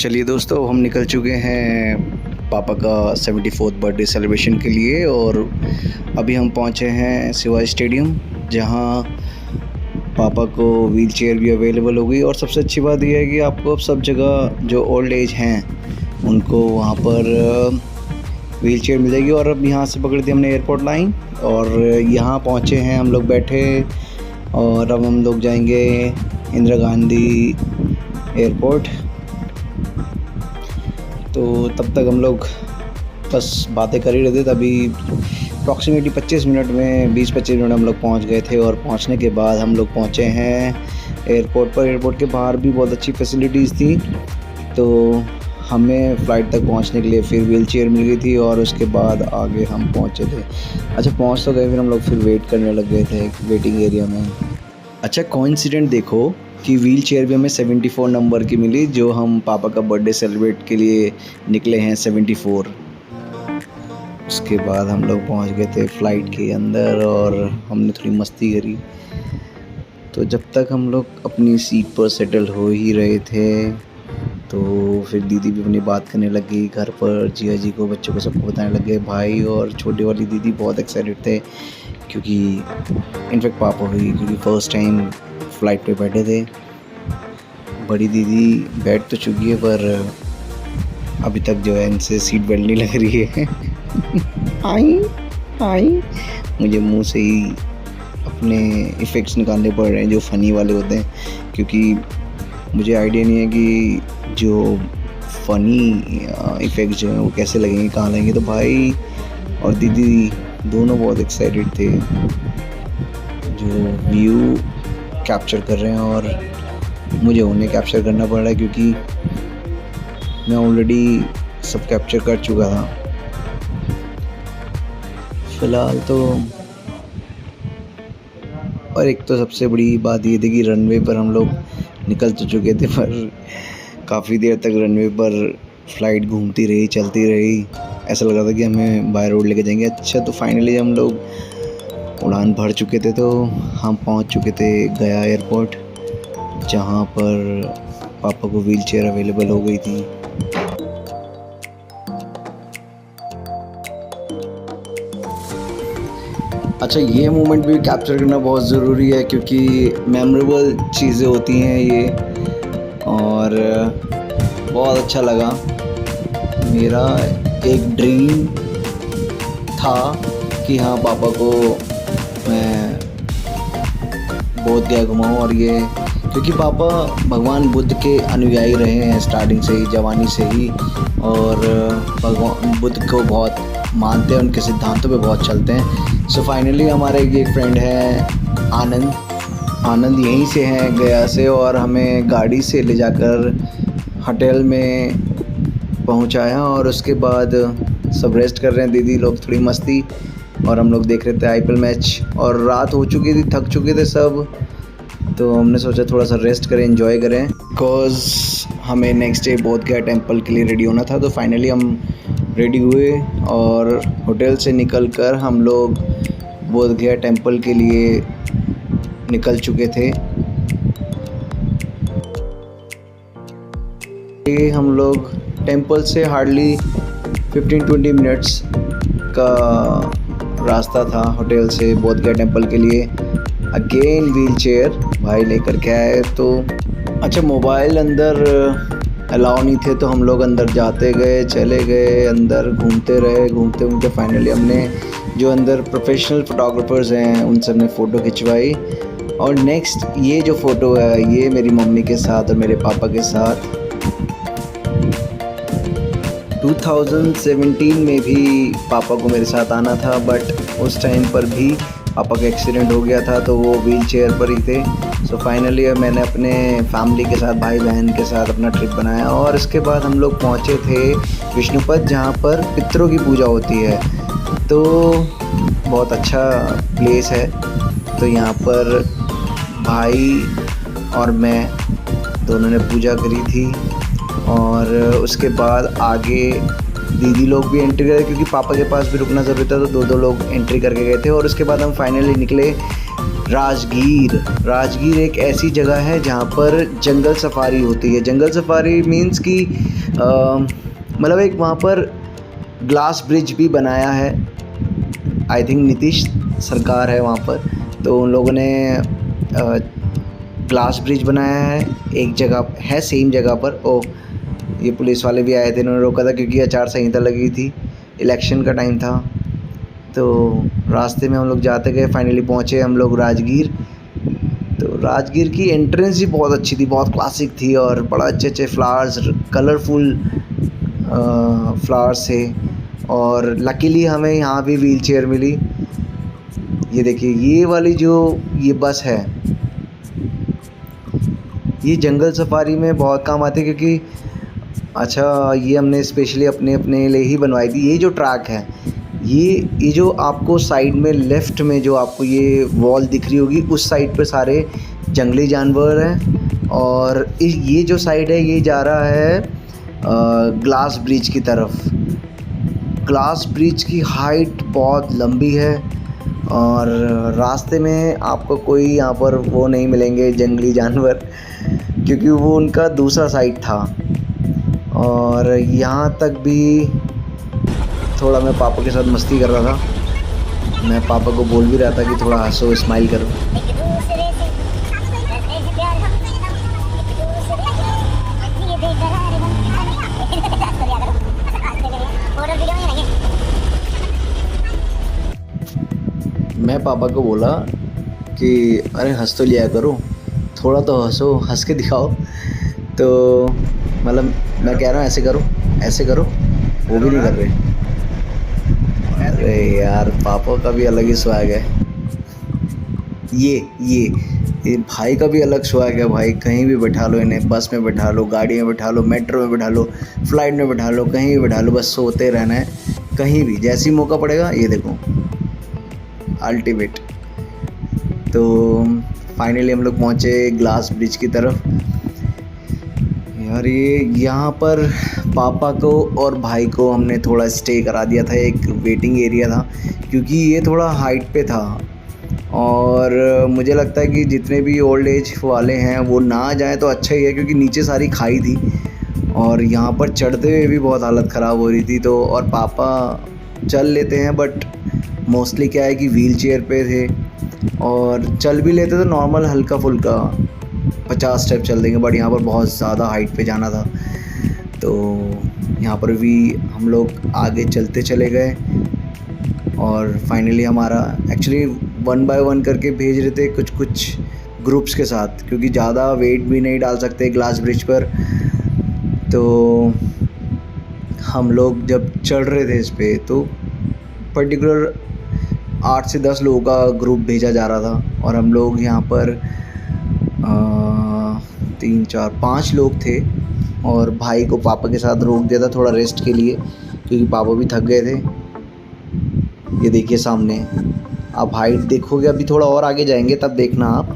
चलिए दोस्तों, हम निकल चुके हैं पापा का 74th बर्थडे सेलिब्रेशन के लिए और अभी हम पहुंचे हैं शिवाजी स्टेडियम, जहां पापा को व्हील चेयर भी अवेलेबल हो गई। और सबसे अच्छी बात यह है कि आपको अब सब जगह जो ओल्ड एज हैं उनको वहां पर व्हील चेयर मिल जाएगी। और अब यहाँ से पकड़ दी हमने एयरपोर्ट लाइन और यहाँ पहुँचे हैं, हम लोग बैठे और अब हम लोग जाएंगे इंदिरा गांधी एयरपोर्ट। तो तब तक हम लोग बस बातें कर ही रहे थे, तभी अप्रॉक्सीमेटली 25 मिनट में 20-25 मिनट हम लोग पहुंच गए थे। और पहुंचने के बाद हम लोग पहुंचे हैं एयरपोर्ट पर। एयरपोर्ट के बाहर भी बहुत अच्छी फैसिलिटीज़ थी, तो हमें फ़्लाइट तक पहुंचने के लिए फिर व्हील चेयर मिल गई थी और उसके बाद आगे हम पहुंचे थे। अच्छा, पहुंच तो गए, फिर हम लोग फिर वेट करने लग गए थे वेटिंग एरिया में। अच्छा, कोइंसिडेंट देखो कि व्हील चेयर भी हमें 74 नंबर की मिली, जो हम पापा का बर्थडे सेलिब्रेट के लिए निकले हैं 74। उसके बाद हम लोग पहुंच गए थे फ़्लाइट के अंदर और हमने थोड़ी मस्ती करी। तो जब तक हम लोग अपनी सीट पर सेटल हो ही रहे थे, तो फिर दीदी भी अपनी बात करने लगी घर पर, जिया जी को, बच्चों को, सबको बताने लग गए। भाई और छोटे वाली दीदी बहुत एक्साइटेड थे, क्योंकि इनफैक्ट पापा हुई, क्योंकि फ़र्स्ट टाइम फ़्लाइट पे बैठे थे। बड़ी दीदी बैठ तो चुकी है, पर अभी तक जो है इनसे सीट बेल्ट नहीं लग रही है। आई मुझे मुंह से ही अपने इफ़ेक्ट्स निकालने पड़ रहे हैं जो फ़नी वाले होते हैं, क्योंकि मुझे आइडिया नहीं है कि जो फ़नी इफ़ेक्ट्स जो हैं वो कैसे लगेंगे, कहाँ लगेंगे। तो भाई और दीदी दोनों बहुत एक्साइटेड थे जो व्यू कैप्चर कर रहे हैं, और मुझे उन्हें कैप्चर करना पड़ रहा है क्योंकि मैं ऑलरेडी सब कैप्चर कर चुका था फ़िलहाल तो। और एक तो सबसे बड़ी बात ये थी कि रनवे पर हम लोग निकल तो चुके थे, पर काफ़ी देर तक रनवे पर फ़्लाइट घूमती रही, चलती रही। ऐसा लग रहा था कि हमें बाय रोड लेके जाएंगे। अच्छा, तो फाइनली हम लोग उड़ान भर चुके थे, तो हम पहुंच चुके थे गया एयरपोर्ट, जहां पर पापा को व्हील चेयर अवेलेबल हो गई थी। अच्छा, ये मोमेंट भी कैप्चर करना बहुत ज़रूरी है, क्योंकि मेमोरेबल चीज़ें होती हैं ये, और बहुत अच्छा लगा। मेरा एक ड्रीम था कि हाँ, पापा को मैं बोध गया घुमाऊँ, और ये क्योंकि पापा भगवान बुद्ध के अनुयायी रहे हैं स्टार्टिंग से ही, जवानी से ही, और भगवान बुद्ध को बहुत मानते हैं, उनके सिद्धांतों पे बहुत चलते हैं। सो फाइनली हमारे एक फ्रेंड है आनंद यहीं से हैं, गया से, और हमें गाड़ी से ले जाकर होटल में पहुंचाया। और उसके बाद सब रेस्ट कर रहे हैं, दीदी लोग थोड़ी मस्ती, और हम लोग देख रहे थे IPL मैच। और रात हो चुकी थी, थक चुके थे सब, तो हमने सोचा थोड़ा सा रेस्ट करें, एंजॉय करें, बिकॉज़ हमें नेक्स्ट डे बोध गया टेम्पल के लिए रेडी होना था। तो फाइनली हम रेडी हुए और होटल से निकलकर हम लोग बोध गया टेम्पल के लिए निकल चुके थे। हम लोग टेम्पल से हार्डली 15-20 मिनट्स का रास्ता था होटल से बोध गया टेम्पल के लिए। अगेन व्हील चेयर भाई लेकर के आए। तो अच्छा, मोबाइल अंदर अलाउ नहीं थे, तो हम लोग अंदर जाते गए, चले गए, अंदर घूमते रहे, घूमते घूमते फाइनली हमने जो अंदर प्रोफेशनल फ़ोटोग्राफर्स हैं उन सब ने फ़ोटो खिंचवाई। और नेक्स्ट ये जो फ़ोटो है, ये मेरी मम्मी के साथ और मेरे पापा के साथ 2017 में भी पापा को मेरे साथ आना था, बट उस टाइम पर भी पापा का एक्सीडेंट हो गया था, तो वो व्हील चेयर पर ही थे। सो फाइनली मैंने अपने फैमिली के साथ, भाई बहन के साथ अपना ट्रिप बनाया। और इसके बाद हम लोग पहुँचे थे विष्णुपद, जहाँ पर पितरों की पूजा होती है। तो बहुत अच्छा प्लेस है। तो यहाँ पर भाई और मैं दोनों ने पूजा करी थी, और उसके बाद आगे दीदी लोग भी एंट्री करे, क्योंकि पापा के पास भी रुकना ज़रूरी था, तो दो लोग एंट्री करके गए थे। और उसके बाद हम फाइनली निकले राजगीर एक ऐसी जगह है जहाँ पर जंगल सफारी होती है। जंगल सफारी मीन्स कि मतलब एक वहाँ पर ग्लास ब्रिज भी बनाया है। आई थिंक नीतीश सरकार है वहाँ पर, तो उन लोगों ने ग्लास ब्रिज बनाया है एक जगह है, सेम जगह पर। ये पुलिस वाले भी आए थे, इन्होंने रोका था क्योंकि आचार संहिता लगी थी, इलेक्शन का टाइम था। तो रास्ते में हम लोग जाते गए, फाइनली पहुँचे हम लोग राजगीर। तो राजगीर की एंट्रेंस ही बहुत अच्छी थी, बहुत क्लासिक थी और बड़ा अच्छे फ्लावर्स, कलरफुल फ्लावर्स थे। और लकीली हमें यहाँ भी व्हील चेयर मिली। ये देखिए, ये वाली जो ये बस है, ये जंगल सफारी में बहुत काम आती है क्योंकि अच्छा, ये हमने स्पेशली अपने लिए ही बनवाई थी। ये जो ट्रैक है, ये जो आपको साइड में लेफ़्ट में जो आपको ये वॉल दिख रही होगी, उस साइड पे सारे जंगली जानवर हैं। और ये जो साइड है, ये जा रहा है ग्लास ब्रिज की तरफ। ग्लास ब्रिज की हाइट बहुत लंबी है और रास्ते में आपको कोई यहाँ पर वो नहीं मिलेंगे जंगली जानवर, क्योंकि वो उनका दूसरा साइड था। और यहाँ तक भी थोड़ा मैं पापा के साथ मस्ती कर रहा था। मैं पापा को बोल भी रहा था कि थोड़ा हंसो, स्माइल करो। मैं पापा को बोला कि अरे हंस तो लिया करो, थोड़ा तो हंसो, हंस के दिखाओ। तो मतलब मैं कह रहा हूँ ऐसे करो, वो भी नहीं कर रहे। अरे यार, पापा का भी अलग ही स्वैग है। ये भाई का भी अलग स्वैग है। भाई कहीं भी बैठा लो इन्हें, बस में बैठा लो, गाड़ी में बैठा लो, मेट्रो में बैठा लो, फ्लाइट में बैठा लो, कहीं भी बैठा लो, बस सोते रहना है कहीं भी। जैसे ही मौका पड़ेगा, ये देखो अल्टीमेट। तो फाइनली हम लोग पहुँचे ग्लास ब्रिज की तरफ। यार ये यहाँ पर पापा को और भाई को हमने थोड़ा स्टे करा दिया था, एक वेटिंग एरिया था, क्योंकि ये थोड़ा हाइट पे था। और मुझे लगता है कि जितने भी ओल्ड एज वाले हैं वो ना जाएं तो अच्छा ही है, क्योंकि नीचे सारी खाई थी और यहाँ पर चढ़ते हुए भी बहुत हालत ख़राब हो रही थी। तो और पापा चल लेते हैं, बट मोस्टली क्या है कि व्हील चेयर पे थे, और चल भी लेते तो नॉर्मल हल्का फुल्का 50 स्टेप चल देंगे, बट यहाँ पर बहुत ज़्यादा हाइट पे जाना था। तो यहाँ पर भी हम लोग आगे चलते चले गए और फाइनली हमारा एक्चुअली 1 बाय 1 करके भेज रहे थे कुछ ग्रुप्स के साथ, क्योंकि ज़्यादा वेट भी नहीं डाल सकते ग्लास ब्रिज पर। तो हम लोग जब चढ़ रहे थे इस पर, तो पर्टिकुलर 8 से 10 लोगों का ग्रुप भेजा जा रहा था और हम लोग यहाँ पर 3 4 5 लोग थे। और भाई को पापा के साथ रोक दिया था थोड़ा रेस्ट के लिए, क्योंकि पापा भी थक गए थे। ये देखिए सामने, आप हाइट देखोगे, अभी थोड़ा और आगे जाएंगे तब देखना आप।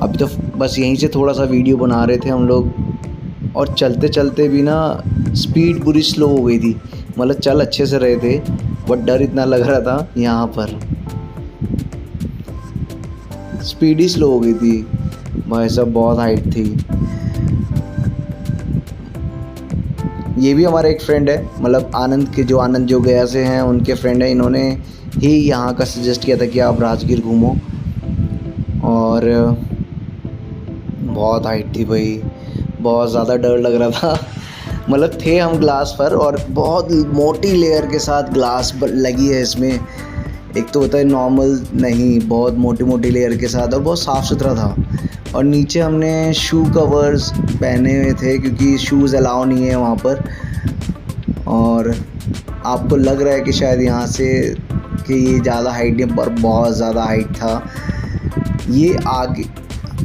अभी तो बस यहीं से थोड़ा सा वीडियो बना रहे थे हम लोग, और चलते चलते भी ना स्पीड पूरी स्लो हो गई थी। मतलब चल अच्छे से रहे थे, बट डर इतना लग रहा था, यहाँ पर स्पीड ही स्लो हो गई थी भाई साहब, बहुत हाइट थी। ये भी हमारा एक फ्रेंड है, मतलब आनंद जो गया से हैं उनके फ्रेंड हैं, इन्होंने ही यहाँ का सजेस्ट किया था कि आप राजगीर घूमो। और बहुत हाइट थी भाई, बहुत ज़्यादा डर लग रहा था। मतलब थे हम ग्लास पर, और बहुत मोटी लेयर के साथ ग्लास लगी है इसमें। एक तो होता है नॉर्मल नहीं, बहुत मोटी लेयर के साथ, और बहुत साफ़ सुथरा था। और नीचे हमने शू कवर्स पहने हुए थे, क्योंकि शूज़ अलाउ नहीं है वहाँ पर। और आपको लग रहा है कि शायद यहाँ से कि ये ज़्यादा हाइट है, पर बहुत ज़्यादा हाइट था। ये आगे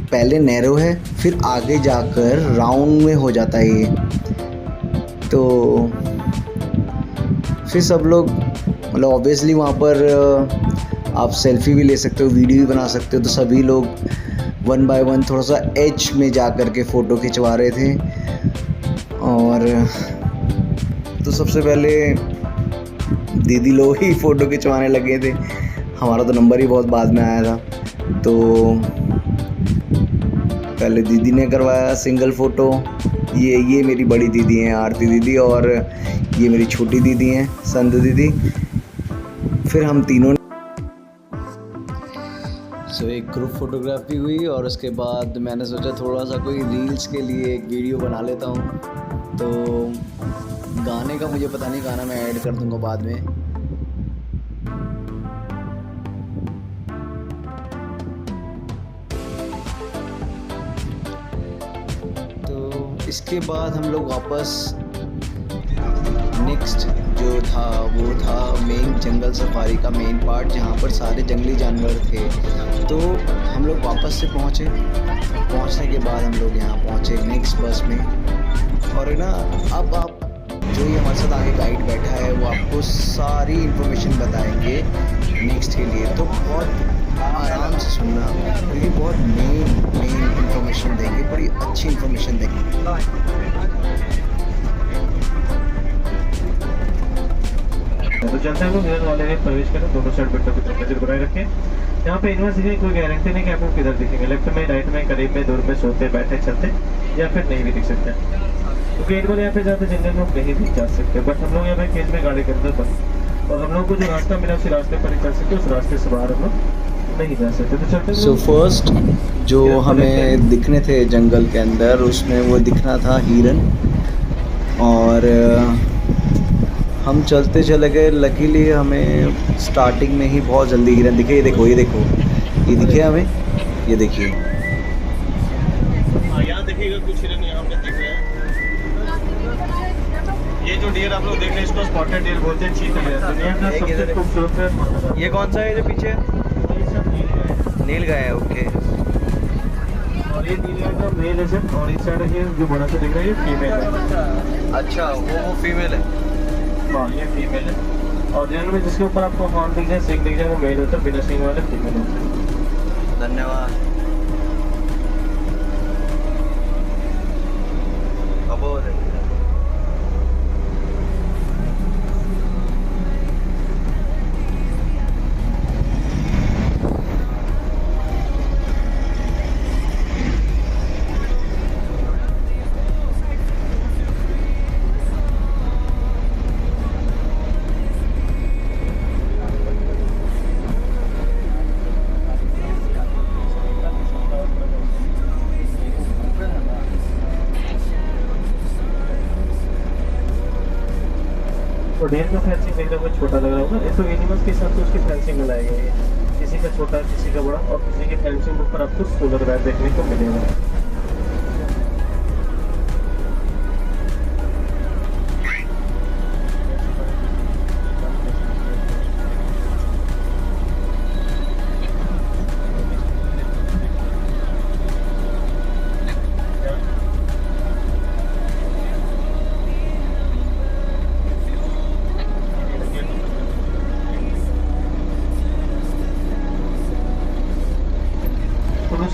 पहले नैरो है, फिर आगे जाकर राउंड में हो जाता है ये। तो फिर सब लोग, मतलब ऑब्वियसली वहाँ पर आप सेल्फी भी ले सकते हो, वीडियो भी बना सकते हो। तो सभी लोग 1 बाय 1 थोड़ा सा एज में जा कर के फ़ोटो खिंचवा रहे थे। और तो सबसे पहले दीदी लोग ही फ़ोटो खिंचवाने लगे थे, हमारा तो नंबर ही बहुत बाद में आया था। तो पहले दीदी ने करवाया सिंगल फ़ोटो। ये मेरी बड़ी दीदी हैं आरती दीदी, और ये मेरी छोटी दीदी हैं संत दीदी। फिर हम तीनों एक ग्रुप फोटोग्राफी हुई, और उसके बाद मैंने सोचा थोड़ा सा कोई रील्स के लिए एक वीडियो बना लेता हूँ। तो गाने का मुझे पता नहीं, गाना मैं ऐड कर दूँगा बाद में। तो इसके बाद हम लोग वापस नेक्स्ट जो था वो था मेन जंगल सफारी का मेन पार्ट, जहाँ पर सारे जंगली जानवर थे। तो हम लोग वापस से पहुँचने के बाद हम लोग यहाँ पहुँचे नेक्स्ट बस में। और ना अब आप जो ये हमारे साथ आगे गाइड बैठा है वो आपको सारी इन्फॉर्मेशन बताएंगे नेक्स्ट के लिए। तो बहुत आराम से सुनना, क्योंकि बहुत मेन इन्फॉर्मेशन देंगे, बड़ी अच्छी इन्फॉर्मेशन देंगे। तो जनता को मिरर वाले में प्रवेश करें, दोनों साइड विंडो की तरफ नजर बनाए रखें। यहाँ पे इनवर्स दिखे, कोई गारंटी नहीं कि आपको किधर दिखेंगे, लेफ्ट में, राइट में, करीब में, दूर में, सोते, बैठे, चलते, या फिर नहीं भी दिख सकते। तो गेट पर यहाँ पे जाते जंगल में नहीं भी जा सकते, बट हम लोग यहाँ पे केज में गाड़ी के अंदर बंद, और हम लोग को जो रास्ता मिला उसी रास्ते पर ही चल सकते, उस रास्ते से बाहर हम लोग नहीं जा सकते। तो चलते सो फर्स्ट जो हमें दिखने थे जंगल के अंदर, उसमें वो दिखना था हिरन, और हम चलते चले गए। लकीली हमें स्टार्टिंग में ही बहुत जल्दी हिरन दिखे। ये देखो ये दिखे हमें, ये देखिए। यहाँ देखिएगा कुछ हिरन यहाँ पे दिख रहे हैं। ये जो डियर आप लोग देख रहे हैं इसको स्पॉटेड डियर बोलते हैं, चीता डियर। सबसे खूबसूरत ये कौन सा है जो पीछे? नील गाय है, ओके। और ये नील गाय का मेल है सर, और इस साइड ये जो बड़ा सा दिख रहा है ये फीमेल है। अच्छा, वो फीमेल है। हाँ, ये फीमेल है। और जनरल में जिसके ऊपर आपको हॉर्न दिख जाए, सिंग दिख जाए, वो मेल होता है, बिना सिंग वाले फीमेल होता है। धन्यवाद। तो डेयर का फेंसिंग देखने में छोटा लग रहा होगा, ये तो एनिमल्स के हिसाब से उसकी फेंसिंग लगाई गई है, किसी का छोटा, किसी का बड़ा, और किसी के फेंसिंग के ऊपर आपको सोलर वायर देखने को मिलेगा।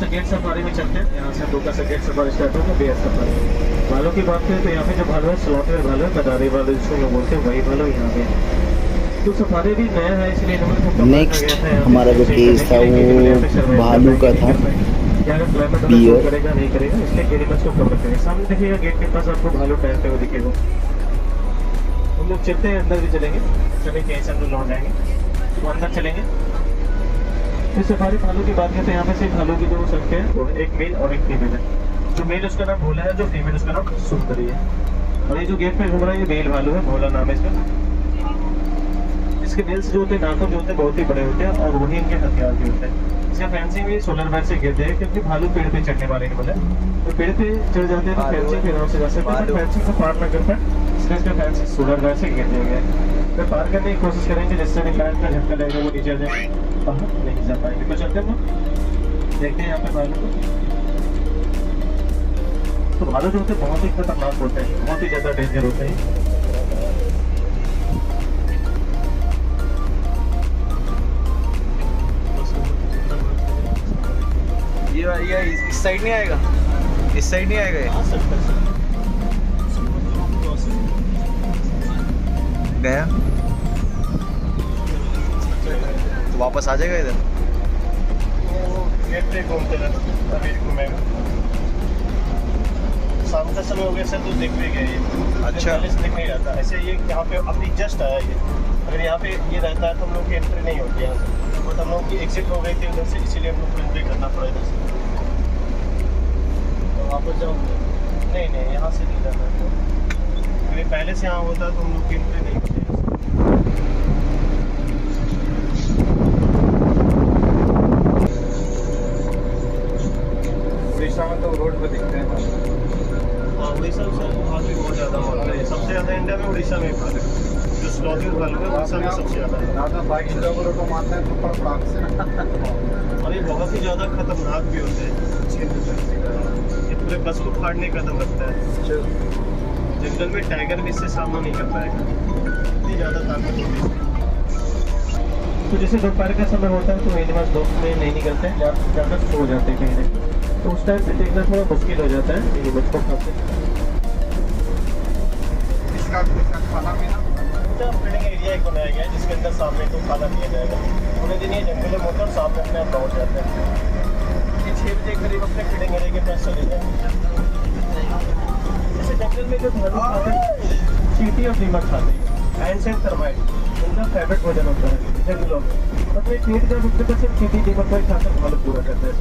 गेट सफारी में चलते हैं। यहाँ से हम लोग का गेट सफारी स्टार्ट होगा, बेयर सफारी। भालू की बात करें तो यहाँ पे जो भालू है, स्लॉटर भालू है, कदारी भालू जिसको लोग बोलते हैं, वही भालू यहाँ पे। तो सफारी भी नया है, इसलिए नेक्स्ट हमारा जो केस था वो भालू का था, बियर करेगा नहीं करेगा, इसलिए गेट को कवर करेगा। सामने देखिएगा गेट के पास आपको भालू टहलते हुए दिखेगा। हम लोग चलते हैं, अंदर भी चलेंगे, सभी केस हम लोग लौट जाएंगे, तो अंदर चलेंगे। फिर सफारी भालू की बात करते हैं, यहाँ पे सिर्फ भालू की जो संख्या है वो एक मेल और एक फीमेल है। जो मेल उसका नाम भोला है, जो फीमेल उसका नाम सुंदरी है। और ये जो गेट पे घूम रहा है ये मेल भालू है, भोला नाम है इसका। इसके नेल्स जो होते हैं, नाखून जो होते हैं, बहुत ही बड़े होते हैं, और वही इनके हथियार भी होते हैं। इसका फेंसिंग भी सोलर वायर से गिरते हैं, क्योंकि भालू पेड़ पे चढ़ने वाले एनिमल है, तो पेड़ पे चढ़ जाते हैं तो फेंसिंग के नाम से जा सकते हैं। फेंसिंग को पार न कर पाए इसलिए इसका फेंसिंग सोलर वायर से गिर दिया गया है। तो पार करने की कोशिश करेंगे, जिससे लाइट का झटका लगेगा वो नीचे आ जाएगा, बाहर नहीं जा पाएंगे। तो चलते हैं, देखते हैं यहाँ पे भालू को। तो भालू जो होते हैं बहुत ही खतरनाक होते हैं, बहुत ही ज्यादा डेंजर होते हैं। ये इस साइड नहीं आएगा, इस साइड नहीं आएगा, ये गया। वापस आ जाएगा इधर? गेट पे घूमते रहना, अभी घूमेगा। शाम का समय हो गया सर तो दिख भी गया ये। अच्छा। पहले से दिख नहीं रहता ऐसे। ये यहाँ पे अभी जस्ट आया ये। अगर यहाँ पे ये रहता है तो हम लोग की एंट्री नहीं होती यहाँ से, बट हम लोग की एग्जिट हो गई थी उधर से, इसीलिए हम लोग को एंट्री करना पड़ा इधर से। तो वापस जाओगे? नहीं नहीं, यहाँ से नहीं जाना है। अगर पहले से यहाँ होता तो हम लोग की एंट्री नहीं होती। उड़ीसा में तो रोड पे दिखते हैं। हाँ, उड़ीसा से वहाँ भी बहुत ज़्यादा माल है। सबसे ज़्यादा इंडिया में उड़ीसा में फल है। जो स्लॉटिंग फल है उड़ीसा में सबसे ज़्यादा है। ज़्यादा बाइक ड्राइवरों को मारते हैं तो फटाक से। और ये बहुत ही ज़्यादा खतरनाक भी होते हैं। ये पूरे बस को फाड़ने का कदम रखता है। जंगल में टाइगर भी इससे सामना नहीं कर पाएगा, इतनी ज़्यादा ताकत होती है। तो जैसे दोपहर का समय होता है तो एनिमल्स धूप में नहीं निकलते हैं, ज़्यादा सो जाते हैं कहीं ना, तो उस टाइम पे देखना थोड़ा मुश्किल हो जाता है एनिमल्स को खाते। इसका खाना पीना फीडिंग एरिया एक बनाया गया है जिसके अंदर सामने को खाना दिया जाएगा। पूरे दिन ये जंगल में होकर सामने अपने आप पहुँच जाते हैं। ये 6 बजे करीब अपने फीडिंग एरिया के पास चले जाएंगे। जैसे जंगल में जो भालू खाते हैं, चींटी और दीमक खाते हैं, एंड्स एंड टर्माइट, उनका फेवरेट भोजन होता है जंगलों में। मतलब एक पेट का रुकते पर सिर्फ चींटी दीमक को खाकर भालू पूरा करता है।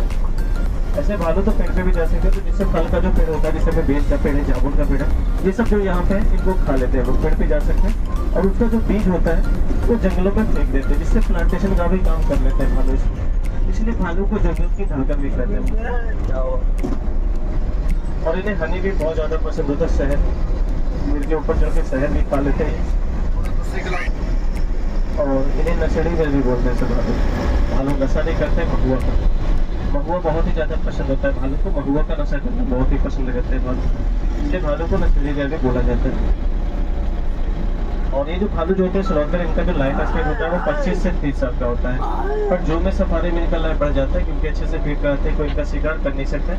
ऐसे भालू तो पेड़ पे भी जा सकते हैं, तो जिससे फल का जो पेड़ होता है, जिससे में बेल का पेड़ है, जामुन का पेड़ है, ये सब जो यहाँ पे है इनको खा लेते हैं लोग, पेड़ पे जा सकते हैं। और उसका जो बीज होता है वो जंगलों में फेंक देते हैं, जिससे प्लांटेशन का भी काम कर लेते हैं भालू इसमें। इसलिए भालू को जंगल की धड़कन भी कहते हैं। और इन्हें हनी भी बहुत ज़्यादा पसंद होता है, शहद मिल के ऊपर चढ़ के शहद भी खा लेते हैं। और इन्हें नशेड़ी में भी बोलते हैं सब भालू। नशा नहीं करते हैं महुआ का। महुआ बहुत ही ज़्यादा पसंद होता है भालू को। महुआ का नशा करना बहुत ही पसंद करते हैं भालू, इसलिए भालू को नशेड़ी जैसे बोला जाता है। और ये जो भालू जो होते हैं स्लॉटर, इनका जो लाइफ स्पैन होता है वो 25 से 30 साल का होता है। पर जू में सफारी में इनका लाइफ बढ़ जाता है क्योंकि अच्छे से फीड कराते हैं, कोई इनका शिकार कर नहीं सकता।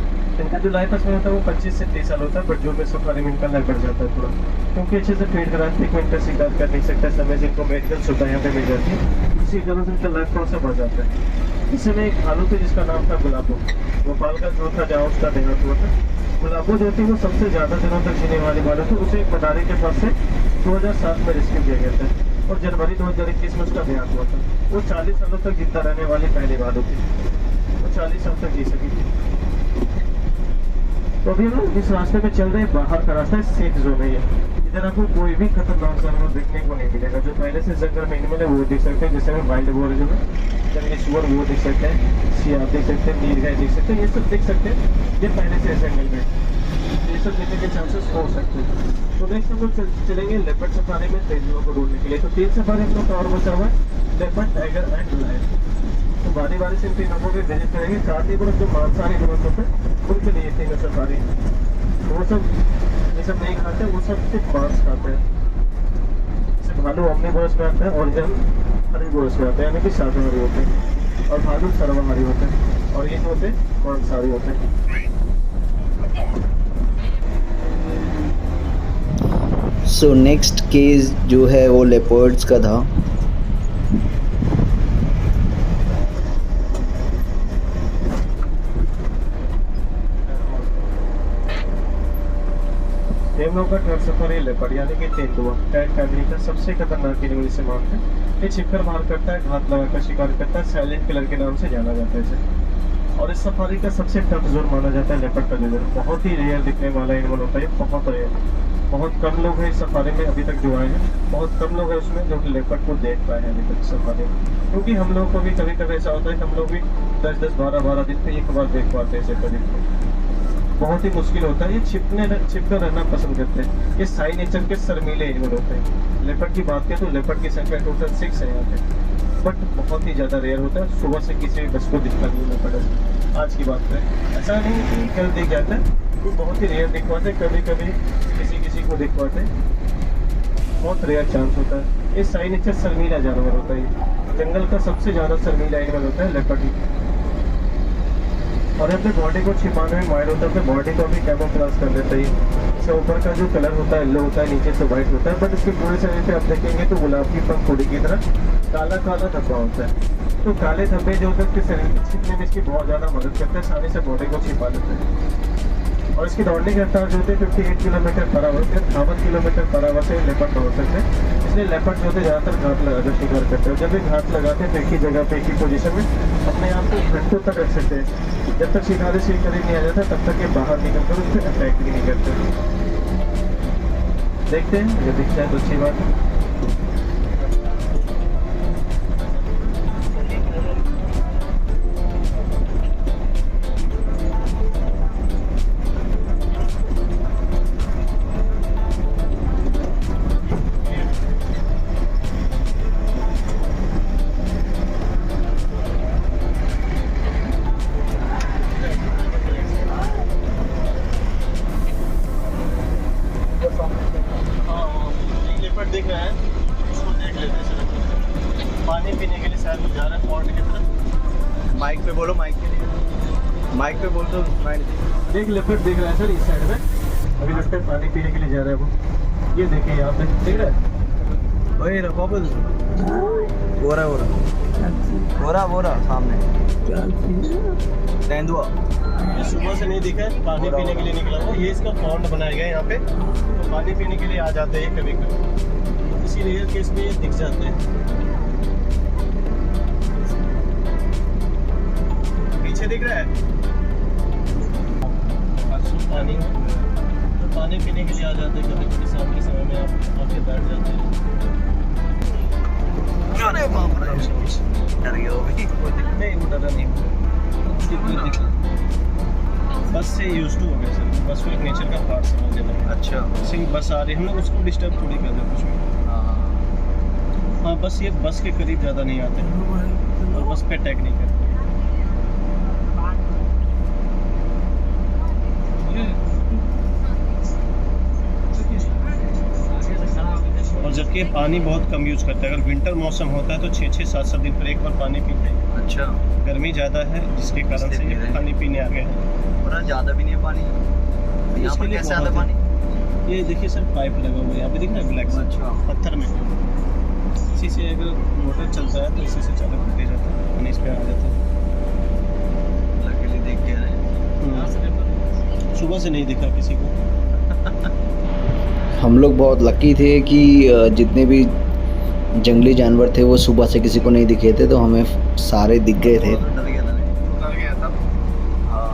इनका जो लाइफ स्पैन होता है वो 25 से 30 साल होता है, बट जू में सफारी में इनका लाइफ बढ़ जाता है थोड़ा, क्योंकि अच्छे से फीड कराते हैं, कोई इनका शिकार कर नहीं सकता। समय से इनको मेडिकल सुविधा यहाँ पे मिल जाती है, इसी कारण से इनका लाइफ थोड़ा सा बढ़ जाता है। इसमें एक भालू थे जिसका नाम था गुलाबो, भोपाल का जो था जहाँ उसका देहांत हुआ था। गुलाबो जो थी वो सबसे ज़्यादा दिनों तक जीने वाली भालू थी। उसे एक मदारी के पास से 2007 में रेस्क्यू किया गया था और जनवरी 2021 में उसका देहांत हुआ था। वो 40 सालों तक जिंदा रहने वाली पहली भालू थी, वो 40 साल तक जी सकी थी। तो अभी हम जिस रास्ते पे चल रहे हैं, बाहर का रास्ता है, सेफ जोन है ये। इधर आपको कोई भी खतरनाक जानवर देखने को नहीं मिलेगा। जो पहले से जंगल में एनिमल है वो देख सकते हैं, जैसे में वाइल्ड बोर जो है, जंगली सुअर वो देख सकते हैं, सियार देख सकते हैं, नीलगाय देख सकते हैं, ये सब देख सकते हैं। ये पहले से जंगल में ये सब देखने के चांसेस हो सकते हैं। तो नेक्स्ट हम लोग चलेंगे लेपर्ड सफारी में तेंदुओं को ढूंढने के लिए। तो 3 सफारी हम लोग का और बचा हुआ है, लेपर्ड, टाइगर एंड लायन। तो बारी बारी से इन तीनों को भी विजिट करेंगे। साथ ही जो मांसाहारी ग्रोथ होते हैं उनके लिए 3 सफारी, वो सब ये सब नहीं खाते, वो सब सिर्फ मांस खाते हैं। जैसे भालू ओमनिवोरस में आता है और जन हर्बीवोरस में आता है, यानी कि शाकाहारी होते हैं, और भालू सर्वाहारी होते हैं, और ये जो होते हैं मांसाहारी होते हैं। सो नेक्स्ट केस जो है वो लेपर्ड्स का था। हम लोग का ट्रक सफारी लेपर्ड यानी कि तेंदुआ कैट फैमिली का सबसे खतरनाक एनिमल से मानते हैं। ये छिपकर मार करता है, घात लगाकर शिकार करता है, साइलेंट किलर के नाम से जाना जाता है इसे। और इस सफारी का सबसे टफ जोन माना जाता है लेपर्ड का जोन। बहुत ही रेयर दिखने वाला एनिमल होता है, बहुत रेयर। बहुत कम लोग हैं इस सफारी में अभी तक जो आए हैं, बहुत कम लोग हैं उसमें जो कि लेपर्ड को देख पाए हैं अभी तक सफारी में। क्योंकि हम लोग को भी कभी कभी ऐसा होता है कि हम लोग भी 10-10, 12-12 दिन पे एक बार देख पाते हैं इसे करीब। बहुत ही मुश्किल होता है। ये छिपकर रहना पसंद करते हैं। ये साई नेचर के शर्मीले एनिमल होते हैं। लेपर्ड की बात करें तो लेपर्ड की संख्या टोटल 6 है यहाँ पे, बट बहुत ही ज़्यादा रेयर होता है। सुबह से किसी भी बस को दिखता नहीं लेपर्ड। आज की बात करें, ऐसा नहीं कि कल दिख जाता है, तो बहुत ही रेयर दिख पाते हैं, कभी कभी किसी को दिख पाते हैं, बहुत रेयर चांस होता है। ये साई नेचर शर्मीला जानवर होता है। जंगल का सबसे ज़्यादा शर्मीला एनिमल होता है लेपर्ड। और अपने बॉडी को छिपाने में माइंड होता है, अपने बॉडी को भी कैमोफ्लेज कर लेता है। इससे ऊपर का जो कलर होता है येलो होता है, नीचे से व्हाइट होता है, बट इसके पूरे शरीर पे आप देखेंगे तो गुलाब की पंखुड़ी की तरह काला काला धब्बा होता है। तो काले धब्बे जो होते हैं उसके शरीर में छिपने में इसकी बहुत ज़्यादा मदद करते हैं, आसानी से बॉडी को छिपा देते हैं। और इसकी दौड़ने की रफ्तार जो होती है 58 किलोमीटर पर आवर से 58 किलोमीटर पर आवर से लेपर्ड दौड़ सकते हैं। इसलिए लेपर्ड जो होते हैं ज़्यादातर घात लगाकर शिकार करते हैं। जब भी घात लगाते हैं तो एक ही जगह पे एक ही पोजीशन में अपने आप को घंटों तक रख सकते हैं। जब तक शिकारी से करीब नहीं आ जाता तब तक ये बाहर निकल कर उस पर अटैक भी नहीं करते। देखते हैं, अगर दिख जाए तो अच्छी बात है। लेपर्ड दिख रहा है, उसको देख लेते हैं। पानी पीने के लिए शायद वो जा रहा है पॉन्ड की तरफ। माइक पे बोलो, माइक पे बोल दो। एक लेपर्ड दिख रहा है सर इस साइड में, अभी लगता है पानी पीने के लिए जा रहा है वो। ये देखिए यहाँ पे दिख रहा है। वही रहा बबल, बोरा सामने तेंदुआ। ये सुबह से नहीं दिखा है, पानी पीने के लिए निकला हुआ। ये इसका पॉन्ड बनाया गया है यहाँ पे, तो पानी पीने के लिए आ जाते हैं कभी कभी, इसी रेयर केस में ये दिख जाते हैं। पीछे दिख रहा है पानी, तो पानी पीने के लिए आ जाते हैं कभी कभी। शाम के समय में आप आके बैठ जाते हैं। अरे बाप रे, डर गया वो भी। नहीं, वो डरा नहीं, उसकी कोई दिक्कत। बस से यूज टू हो गया सर, बस वो एक नेचर का पार्ट समझ लेना। अच्छा, जैसे बस आ रही है, हम लोग उसको डिस्टर्ब थोड़ी कर रहे कुछ भी। हाँ, बस ये बस के करीब ज़्यादा नहीं आते और बस पे अटैक नहीं करते। और जबकि पानी बहुत कम यूज करता है। अगर विंटर मौसम होता है तो 6-7 दिन पर एक बार पानी पीते हैं। अच्छा, गर्मी ज़्यादा है जिसके कारण से ये पानी पीने आ गए हैं। पूरा ज़्यादा भी नहीं है पानी। यहाँ पर कैसे आता पानी? ये देखिए सर, पाइप लगा हुआ है यहाँ पे, दिख रहा है ब्लैक से। अच्छा, पत्थर में इसी से अगर मोटर चलता है तो इसी से चालू करते जाता है, पानी इस पे आ जाता है। लकीली देख के रहे। सुबह से नहीं दिखा किसी को। हम लोग बहुत लकी थे कि जितने भी जंगली जानवर थे वो सुबह से किसी को नहीं दिखे थे, तो हमें सारे दिख गए थे। डर गया था। हाँ,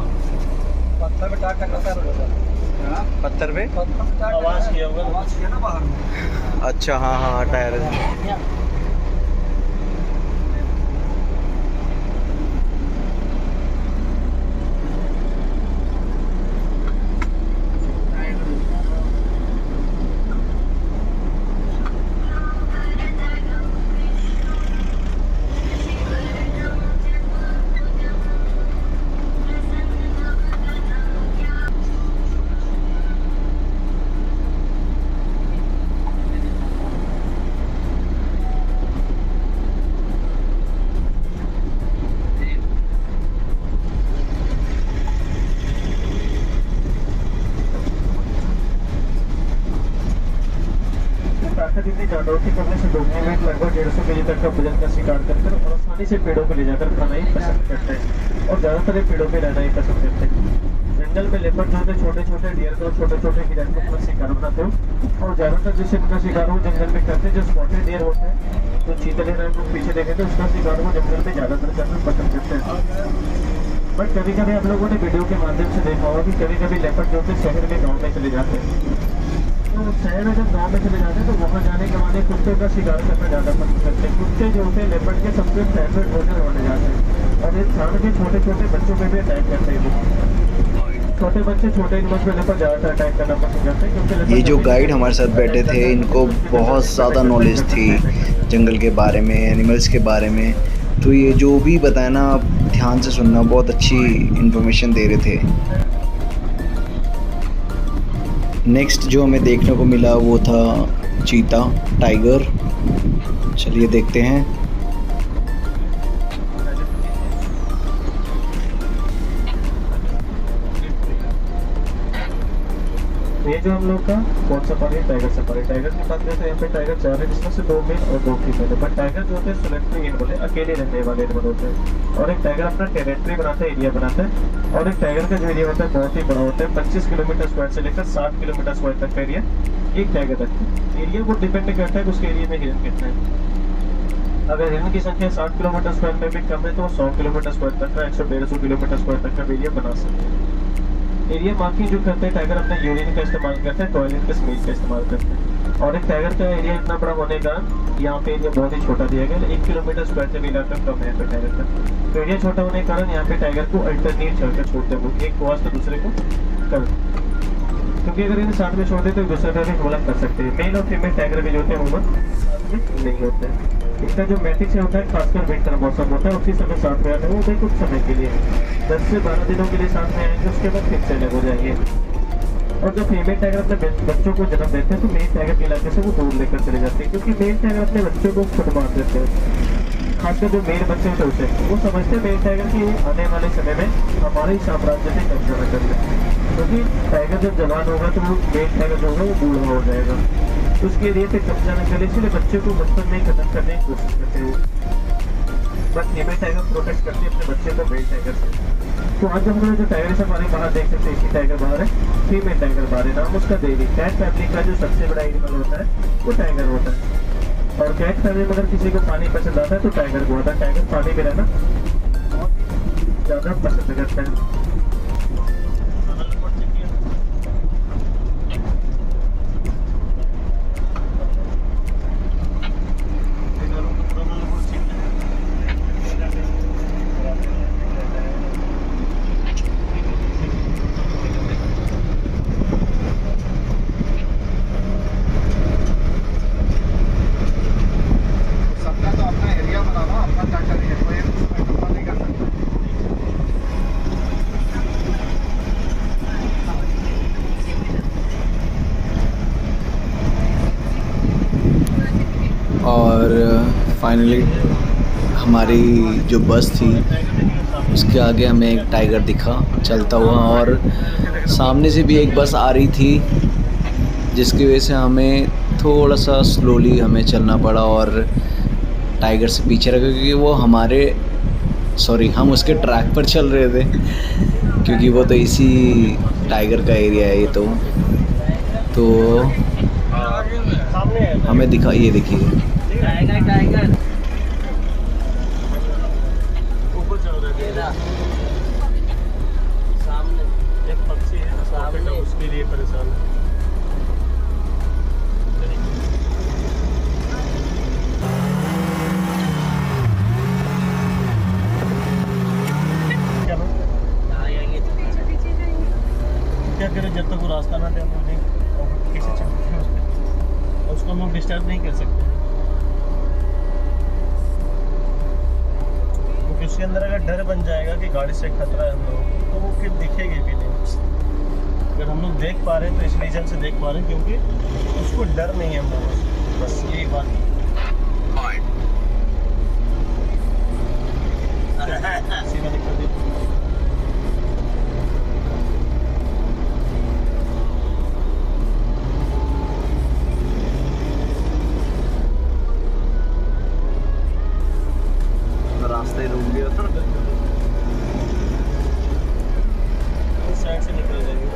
पत्थर पे टाक करना था। पत्थर पे आवाज़ किया होगा। आवाज किया ना बाहर में। अच्छा, हाँ टायर। ताकत इतनी ज़्यादा होती है, करने से 2 मिनट लगभग 150 केजी तक का वजन का शिकार करते हैं और आसानी से पेड़ों पे ले जाकर खाना ही पसंद करते हैं। और ज़्यादातर ये पेड़ों पे रहना ही पसंद करते हैं। जंगल में लेपर्ड जो होते हैं छोटे छोटे डियर को, छोटे छोटे हिरन को अपना शिकार बनाते हो। और ज़्यादातर जिससे उनका शिकार वो जंगल में करते हैं। जो स्पॉटेड डियर होते हैं, तो चीतल हिरन को पीछे देखे तो उसका शिकार वो जंगल में ज़्यादातर करना पसंद करते हैं। बट कभी कभी आप लोगों ने वीडियो के माध्यम से देखा होगा कि कभी कभी लेपर्ड जो होते हैं शहर में, गाँव में चले जाते हैं। तो शहर में जब गाँव में चले जाते हैं तो वहाँ जाने के बाद कुत्तों का शिकार करना ज़्यादा पसंद करते हैं। कुत्ते जो होते हैं लेपर्ड के सबसे फेवरेट भोजन होने जाते हैं और इंसान के छोटे छोटे बच्चों पे भी अटैक करते हैं। छोटे बच्चे छोटे एनिमल्स पे लेपर्ड ज़्यादातर अटैक करना पसंद करते हैं क्योंकि ये जो गाइड हमारे साथ बैठे थे इनको बहुत ज़्यादा नॉलेज थी जंगल के बारे में, एनिमल्स के बारे में। तो ये जो भी बताया ना, आप ध्यान से सुनना, बहुत अच्छी इन्फॉर्मेशन दे रहे थे। नेक्स्ट जो हमें देखने को मिला वो था चीता, टाइगर। चलिए देखते हैं। ये जो हम लोग का कौन सफारी है, टाइगर सफारी। टाइगर की बात करें तो यहाँ पे टाइगर 4 है, जिसमें से 2 मेल और 2 फीमेल है। बट टाइगर जो होते हैं सोलिटरी एनिमल है, अकेले रहने वाले एनिमल होते हैं। और एक टाइगर अपना टेरिटरी बनाता है, एरिया बनाता है। और एक टाइगर का जो एरिया होता है बहुत ही बड़ा होता है, 25 किलोमीटर स्क्वायर से लेकर 60 किलोमीटर स्क्वायर तक का एरिया एक टाइगर रखता है। एरिया को डिपेंड करता है कि उसके एरिया में हिरन कितना है। अगर हिरन की संख्या 60 किलोमीटर स्क्वायर में भी कम है तो 100 किलोमीटर स्क्वायर तक का, 100-150 किलोमीटर स्क्वायर तक का एरिया बना सकते हैं। एरिया मार्किंग जो करते हैं, टाइगर अपना यूरिन का इस्तेमाल करते हैं, टॉयलेट का स्मेल का इस्तेमाल करते हैं। और एक टाइगर का एरिया इतना बड़ा होने का यहाँ पे एरिया बहुत ही छोटा दिया गया, 1 किलोमीटर स्क्वायर से भी इलाका कम है यहाँ पे टाइगर का। तो एरिया छोटा होने के कारण यहाँ पे टाइगर को अल्टरनेट चलकर छोड़ते हैं, एक क्रॉस तो दूसरे को कर, क्योंकि अगर इन्हें साथ में छोड़ दे तो एक दूसरे का भी हमला कर सकते हैं। मेल और फीमेल टाइगर के जो होते हैं उम्र साथ में नहीं होते हैं। इसका जो मैट्रिक्स होता है, खासकर विंटर मौसम होता है, उसी समय साथ में आते हैं। वो भी कुछ समय के लिए 10 से 12 दिनों के लिए साथ में आएंगे, उसके बाद फिर से अलग हो जाएंगे। और जो फीमेल टाइगर अपने बच्चों को जन्म देते हैं तो मेल टाइगर के इलाके से वो दूर लेकर चले जाते हैं, क्योंकि मेल टाइगर अपने बच्चों को खुद मार देते हैं। खासकर जो मेल बच्चे होते हैं वो समझते हैं मेल टाइगर की आने वाले समय में हमारे साम्राज्य से कब्जा कर लें, क्योंकि टाइगर जब जवान होगा तो वो मेल टाइगर जो होगा वो बूढ़ा हो जाएगा, तो उसके एरिया पे कब्जा न करे, इसलिए बच्चे को बचपन में खत्म करने की कोशिश करते हैं। बट फीमेल टाइगर प्रोटेक्ट करती है अपने बच्चे को मेल टाइगर से। तो आज हम लोग जो टाइगर सफारी बाहर देख सकते हैं, इसी टाइगर बाहर है, फीमेल टाइगर बाहर है, नाम उसका देवी। कैट फैमिली का जो सबसे बड़ा एनिमल होता है वो टाइगर होता है। और कैट फैमिली में अगर किसी को पानी पसंद आता है तो टाइगर को आता है। टाइगर पानी में रहना बहुत ज़्यादा पसंद करता है। सबका तो अपना एरिया बनाना, अपना क्या करिए, कोई उसमें कंट्रोल नहीं कर सकता। और फाइनली हमारी जो बस थी उसके आगे हमें एक टाइगर दिखा चलता हुआ, और सामने से भी एक बस आ रही थी, जिसकी वजह से हमें थोड़ा सा स्लोली हमें चलना पड़ा और टाइगर से पीछे रखा, क्योंकि वो हम उसके ट्रैक पर चल रहे थे, क्योंकि वो तो इसी टाइगर का एरिया है ये। तो हमें दिखा, ये देखिए टाइगर ऊपर चल रहा है, सामने एक पक्षी है ना, सामने उसके लिए परेशान है। क्या करें, जब तक वो रास्ता ना दे हम लोग कैसे चलते हैं उस पर, और उसको हम लोग डिस्टर्ब नहीं कर सकते, क्योंकि उसके अंदर अगर डर बन जाएगा कि गाड़ी से खतरा है हम लोगों को, तो वो फिर दिखेगी भी नहीं। अगर हम लोग देख पा रहे हैं तो इस रीजन से देख पा रहे हैं क्योंकि उसको डर नहीं है हम लोगों से, बस यही बात सीधा निकल दी। रास्ते रोक दिया था, उस साइड से निकल जाएंगे।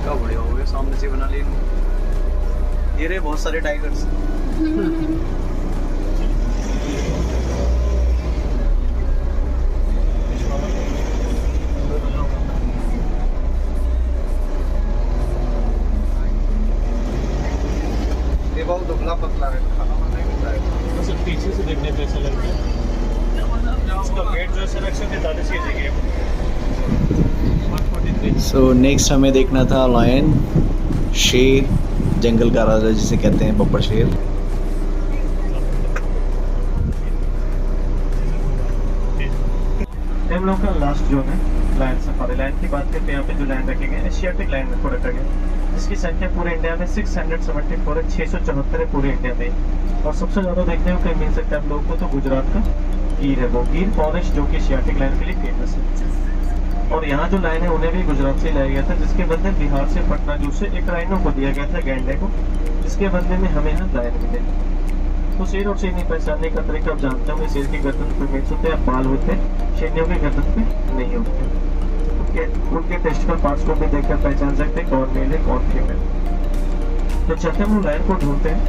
क्या बढ़िया हो गया, सामने से बना लिए। ये रहे बहुत सारे टाइगर्स। ये बहुत दुबला पतला है, खाना वाना नहीं मिलता है। बस पीछे से देखने पे ऐसा लगता है। उसका वेट जो है सिलेक्शन 43 kg है। 143। सो नेक्स्ट हमें देखना था लायन, शेर, जंगल का राजा जिसे कहते हैं, बब्बर शेर। हम लोग का लास्ट जोन है लायन सफारी। लायन की बात करते हैं, यहाँ पे जो लायन रखे गए एशियाटिक लायन में को रखा गया, जिसकी संख्या पूरे इंडिया में 674 है, 674 है पूरे इंडिया में। और सबसे ज़्यादा देखने को कहीं मिल सकता है आप लोगों को तो गुजरात का गिर है, वो गिर फॉरेस्ट जो कि एशियाटिक लायन के लिए फेमस है। और यहाँ जो लाइन है उन्हें भी गुजरात से लाया गया था, जिसके बदले बिहार से पटना जू से एक राइनो को दिया गया था, गैंडे को, जिसके बदले में हमें यहाँ लायन मिले। तो शेर और शेरनी पहचानने का तरीका आप जानते होंगे। शेर की गर्दन पे मेच होते हैं, बाल होते हैं, शेरनियों की गर्दन पे नहीं होते। उनके टेस्टिकल पार्ट्स को भी देखकर पहचान सकते हैं कौन मेल है कौन फीमेल। तो चलते हम लायन को ढूंढते हैं।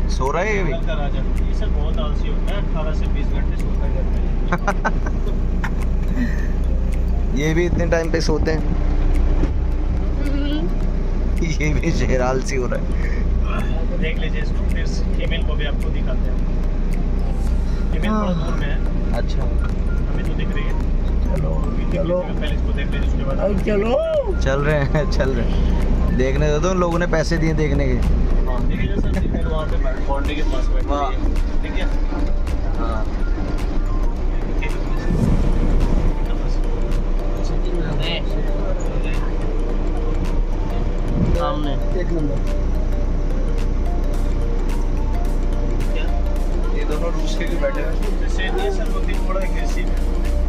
सो रहा है ये भी? का राजा ये सब बहुत आलसी होता है, 18 से 20 घंटे सोता है घर में। ये भी इतने टाइम पे सोते हैं? ये भी शेर आलसी हो रहा है। देख लीजिए इसको, फिर फीमेल को भी आपको दिखाते हैं। फीमेल थोड़ा दूर में है। अच्छा, हमें तो दिख रही है। चलो पहले इसको देख लीजिए, उसके बाद चल रहे हैं। देखने दो, तो उन लोगों ने पैसे दिए देखने के। हाँ देखिए जैसा फीमेल वहाँ पे बाउंड्री के पास बैठी हुई है, ठीक है। हाँ, सामने एक नंबर। ये दोनों रूस के भी बैठे हैं। जैसे ये सर्वोत्ती थोड़ा एग्रेसिव है,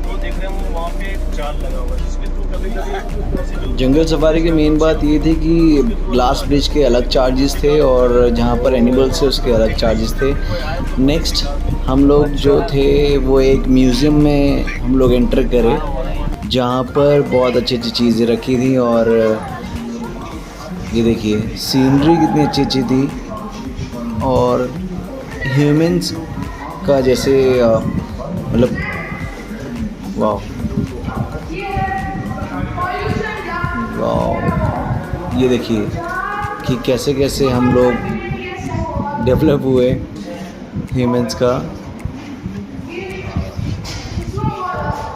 तो देख रहे हैं वो वहाँ पे एक जाल लगा हुआ है, जिसमें तो कभी जंगल सफारी की मेन बात ये थी कि ग्लास ब्रिज के अलग चार्जेस थे और जहाँ पर एनिमल्स है उसके अलग चार्जेस थे। नेक्स्ट हम लोग जो थे वो एक म्यूज़ियम में हम लोग एंटर करे, जहाँ पर बहुत अच्छी अच्छी चीज़ें रखी थी। और ये देखिए सीनरी कितनी अच्छी अच्छी थी, और ह्यूमंस का जैसे मतलब वाह वाह, ये देखिए कि कैसे कैसे हम लोग डेवलप हुए ह्यूमंस का।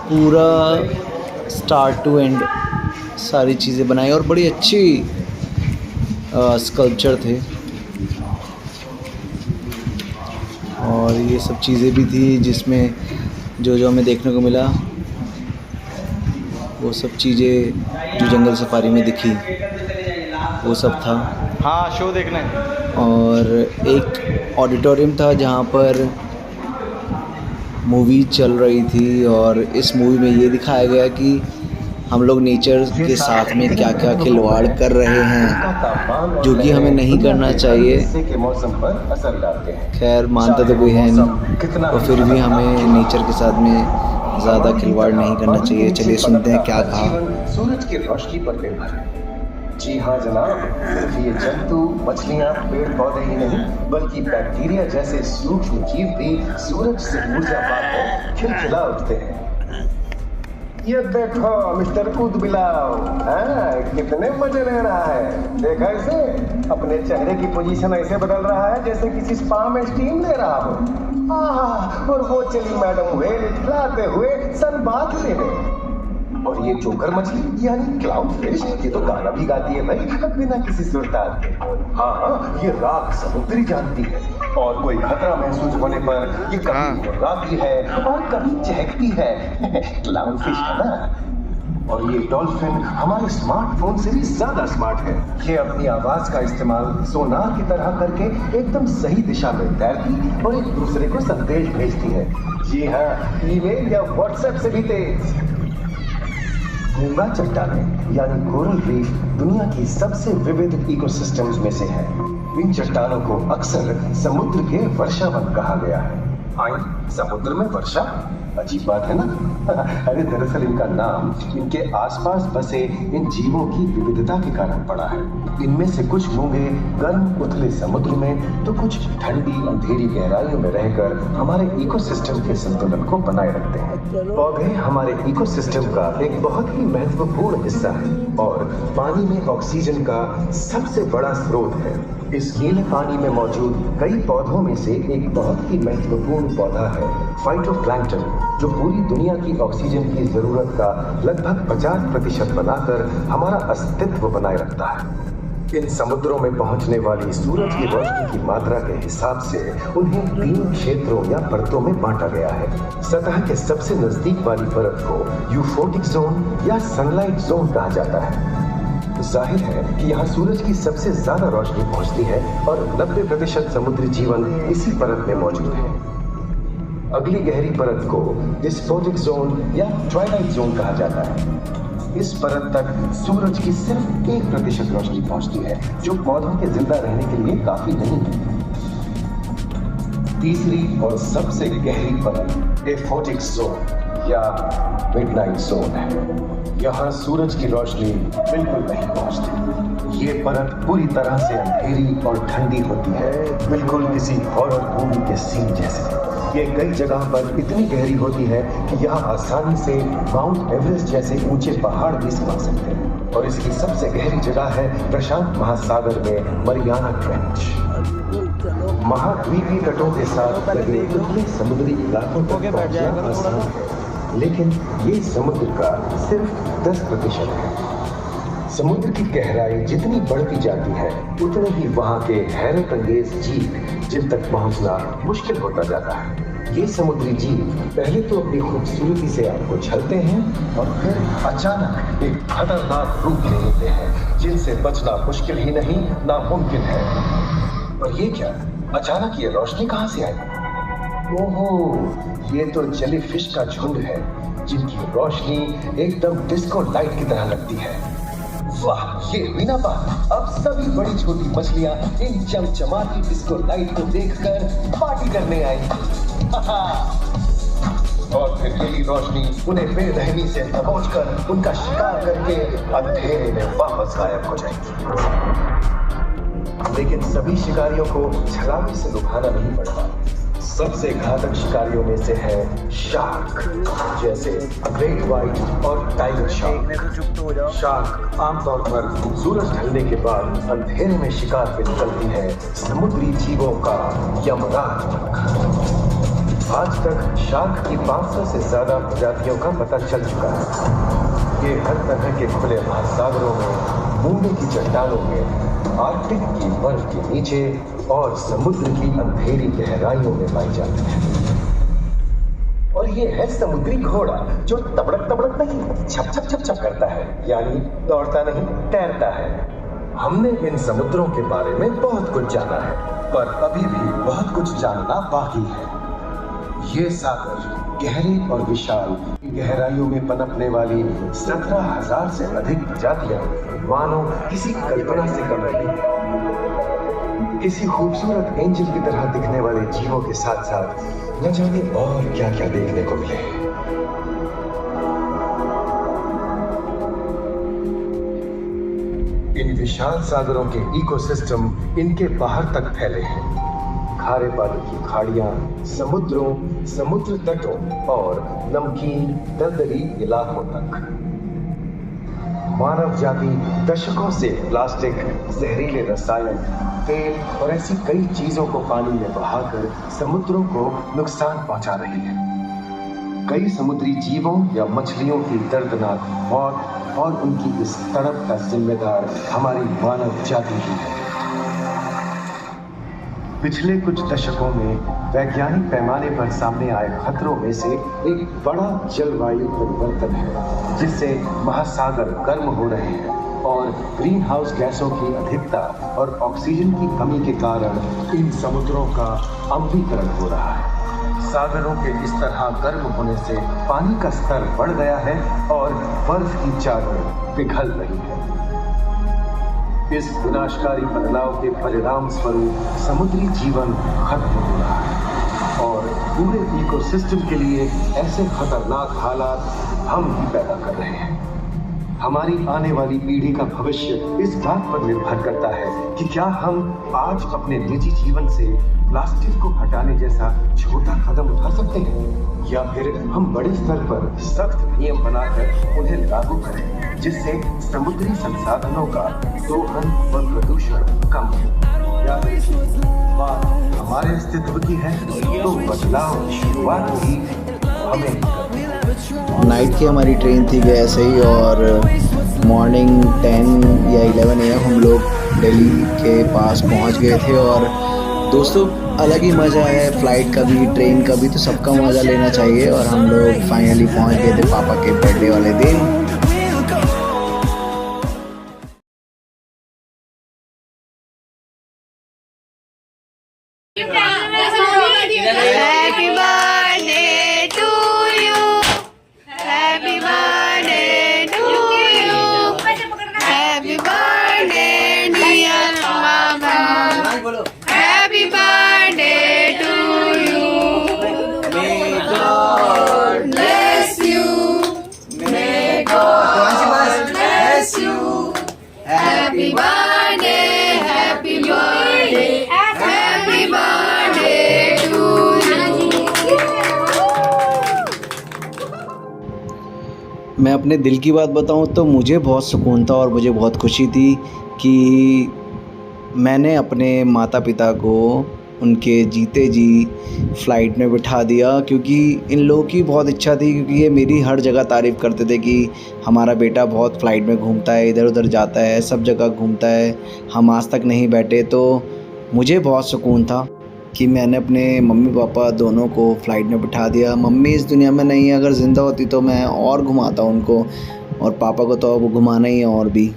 पूरा स्टार्ट टू एंड सारी चीज़ें बनाई और बड़ी अच्छी स्कल्पचर थे। और ये सब चीज़ें भी थी जिसमें जो हमें देखने को मिला, वो सब चीज़ें जो जंगल सफारी में दिखी वो सब था। हाँ, शो देखने। और एक ऑडिटोरियम था जहाँ पर मूवी चल रही थी, और इस मूवी में ये दिखाया गया कि हम लोग नेचर के साथ में क्या क्या खिलवाड़ कर रहे हैं, जो कि हमें नहीं करना चाहिए। खैर मानता तो कोई है नहीं, और फिर भी हमें नेचर के साथ में ज़्यादा खिलवाड़ नहीं करना चाहिए। चलिए सुनते हैं क्या कहा। सूरज की रोशनी पर निर्भर है। जी हाँ जनाब, सिर्फ ये जंतु, मछलियाँ, पेड़ पौधे ही नहीं, बल्कि बैक्टीरिया जैसे सूक्ष्म जीव भी सूरज से ऊर्जा पाकर खिलखिला उठते हैं। ये देखो मिस्टर ऊदबिलाव, कितने मजे ले रहा है। देखा इसे, अपने चेहरे की पोजीशन ऐसे बदल रहा है जैसे किसी स्पा में स्टीम ले रहा हो। और वो चली मैडम व्हेल इठलाते हुए सनबाथ लेने। और ये जोकर मछली यानी क्लाउन फिश, ये तो गाना भी गाती है भाई, बिना किसी सुरताल के। हाँ, ये राख समुद्री जानती है, और कोई खतरा महसूस होने पर ये कभी मुर्राती है और कभी चहकती है। क्लाउन फिश है ना। और ये डॉल्फिन हमारे स्मार्टफोन से भी ज्यादा स्मार्ट है। ये अपनी आवाज का इस्तेमाल सोनार की तरह करके एकदम सही दिशा में तैरती और एक दूसरे को संदेश भेजती है। जी हाँ, ईमेल या व्हाट्सएप से भी तेज। गूंगा चट्टानें यानी कोरल रीफ दुनिया की सबसे विविध इकोसिस्टम्स में से है। इन चट्टानों को अक्सर समुद्र के वर्षावन कहा गया है। आइए समुद्र में वर्षा, अजीब बात है ना। अरे दरअसल इनका नाम इनके आसपास बसे इन जीवों की विविधता के कारण पड़ा है। इनमें से कुछ मूंगे गर्म उथले समुद्र में तो कुछ ठंडी अंधेरी गहराइयों में रहकर हमारे इकोसिस्टम के संतुलन को बनाए रखते हैं। पौधे हमारे इकोसिस्टम का एक बहुत ही महत्वपूर्ण हिस्सा है और पानी में ऑक्सीजन का सबसे बड़ा स्रोत है। इस नीले पानी में मौजूद कई पौधों में से एक बहुत ही महत्वपूर्ण पौधा है फाइटोप्लैंक्टन, जो पूरी दुनिया की ऑक्सीजन की जरूरत का लगभग 50% बनाकर हमारा अस्तित्व बनाए रखता है। इन समुद्रों में पहुंचने वाली सूरज की रोशनी की मात्रा के हिसाब से उन्हें 3 क्षेत्रों या परतों में बांटा गया है। सतह के सबसे नजदीक वाली परत को यूफोटिक जोन या सनलाइट जोन कहा जाता है। जाहिर है कि यहाँ सूरज की सबसे ज्यादा रोशनी पहुंचती है और 90% समुद्री जीवन इसी परत में मौजूद है। अगली गहरी परत को डिस्पोटिक जोन या ट्वाइलाइट जोन कहा जाता है। इस परत तक सूरज की सिर्फ 1% रोशनी पहुंचती है, जो पौधों के जिंदा रहने के लिए काफी नहीं है। तीसरी और सबसे गहरी परत एफोटिक जोन या मिडनाइट जोन है। यहाँ सूरज की रोशनी बिल्कुल नहीं पहुंचती। ये परत पूरी तरह से अंधेरी और ठंडी होती है, बिल्कुल किसी हॉरर मूवी के सीन जैसे। ये कई जगह पर इतनी गहरी होती है कि यहाँ आसानी से माउंट एवरेस्ट जैसे ऊंचे पहाड़ भी समझ सकते हैं। और इसकी सबसे गहरी जगह है प्रशांत महासागर में मरियाना ट्रेंच। महाद्वीपीय तटों के साथ लगे उतने समुद्री इलाकों तक पहुंचना आसान है, लेकिन ये समुद्र का सिर्फ 10% है। समुद्र की गहराई जितनी बढ़ती जाती है उतने ही वहाँ के हैरत अंगेज जीव जिन तक पहुँचना मुश्किल होता जाता है। ये समुद्री जीव पहले तो अपनी खूबसूरती से आपको छलते हैं और फिर अचानक एक खतरनाक रूप ले लेते हैं जिनसे बचना मुश्किल ही नहीं नामुमकिन है। और ये क्या, अचानक ये रोशनी कहाँ से आई? ओहो, ये तो जेलीफिश का झुंड है जिनकी रोशनी एकदम डिस्को लाइट की तरह लगती है। वाह, ये बिना बात, अब सभी बड़ी छोटी मछलियां इन चमचमाती डिस्को लाइट को देखकर पार्टी करने आई। और फिर यही रोशनी उन्हें बेरहमी से दबोचकर उनका शिकार करके अंधेरे में वापस गायब हो जाएगी। लेकिन सभी शिकारियों को छलांग से लुभाना नहीं पड़ता। सबसे घातक शिकारियों में से है शार्क, जैसे ग्रेट व्हाइट और टाइगर शार्क। शार्क आमतौर पर सूरज ढलने के बाद अंधेरे में शिकार पे निकलती है समुद्री जीवों का यमराज बनकर। आज तक शार्क की 500 से ज्यादा प्रजातियों का पता चल चुका है। ये हर तरह के खुले महासागरों में, मूंगे की चट्टानों में, आर्कटिक की बर्फ के नीचे और समुद्र की अंधेरी गहराइयों में पाई जाती है। और ये है समुद्री घोड़ा, जो तबड़क तबड़क नहीं, छप छप छप छप करता है, यानी दौड़ता नहीं, तैरता है। हमने इन समुद्रों के बारे में बहुत कुछ जाना है, पर अभी भी बहुत कुछ जानना बाकी है। ये सागर गहरे और विशाल गहराइयों में पनपने वाली 17,000 से अधिक प्रजातियां मानो किसी कल्पना से कम नहीं। किसी खूबसूरत एंजल की तरह दिखने वाले जीवों के साथ साथ न जाने और क्या क्या देखने को मिले। इन विशाल सागरों के इकोसिस्टम इनके बाहर तक फैले हैं। खारे पानी की खाड़ियां, समुद्रों, समुद्र तटों और नमकीन दलदली इलाकों तक। मानव जाति दशकों से प्लास्टिक, जहरीले रसायन, तेल और ऐसी कई चीजों को पानी में बहाकर समुद्रों को नुकसान पहुंचा रही है। कई समुद्री जीवों या मछलियों की दर्दनाक मौत और उनकी इस तड़प का जिम्मेदार हमारी मानव जाति ही है। पिछले कुछ दशकों में वैज्ञानिक पैमाने पर सामने आए खतरों में से एक बड़ा जलवायु परिवर्तन है, जिससे महासागर गर्म हो रहे हैं और ग्रीन हाउस गैसों की अधिकता और ऑक्सीजन की कमी के कारण इन समुद्रों का अम्लीकरण हो रहा है। सागरों के इस तरह गर्म होने से पानी का स्तर बढ़ गया है और बर्फ की चादर पिघल रही है। इस विनाशकारी बदलाव के परिणाम स्वरूप समुद्री जीवन खत्म हो रहा है और पूरे इकोसिस्टम के लिए ऐसे खतरनाक हालात हम ही पैदा कर रहे हैं। हमारी आने वाली पीढ़ी का भविष्य इस बात पर निर्भर करता है कि क्या हम आज अपने निजी जीवन से प्लास्टिक को हटाने जैसा छोटा कदम उठा सकते हैं, या फिर हम बड़े स्तर पर सख्त नियम बनाकर उन्हें लागू करें जिससे समुद्री संसाधनों का दोहन व प्रदूषण कम हो। याद रखिए, बात हमारे अस्तित्व की है, तो बदलाव की शुरुआत भी हमें ही करनी है। नाइट की हमारी ट्रेन थी वैसे ही, और मॉर्निंग 10 या 11 AM हम लोग दिल्ली के पास पहुंच गए थे। और दोस्तों अलग ही मज़ा है फ़्लाइट का भी, ट्रेन का भी, तो सबका मज़ा लेना चाहिए। और हम लोग फाइनली पहुंच गए थे पापा के बर्थडे वाले दिन। Happy birthday to you. Happy birthday to you. Happy birthday dear Mama. Happy birthday to you. May God bless you. May God bless you. Happy birthday, happy birthday, happy birthday to you. मैं अपने दिल की बात बताऊं तो मुझे बहुत सुकून था और मुझे बहुत खुशी थी कि मैंने अपने माता पिता को उनके जीते जी फ़्लाइट में बिठा दिया, क्योंकि इन लोगों की बहुत इच्छा थी, क्योंकि ये मेरी हर जगह तारीफ़ करते थे कि हमारा बेटा बहुत फ़्लाइट में घूमता है, इधर उधर जाता है, सब जगह घूमता है, हम आज तक नहीं बैठे। तो मुझे बहुत सुकून था कि मैंने अपने मम्मी पापा दोनों को फ़्लाइट में बिठा दिया। मम्मी इस दुनिया में नहीं है, अगर ज़िंदा होती तो मैं और घुमाता उनको, और पापा को तो अब घुमाना ही है और भी।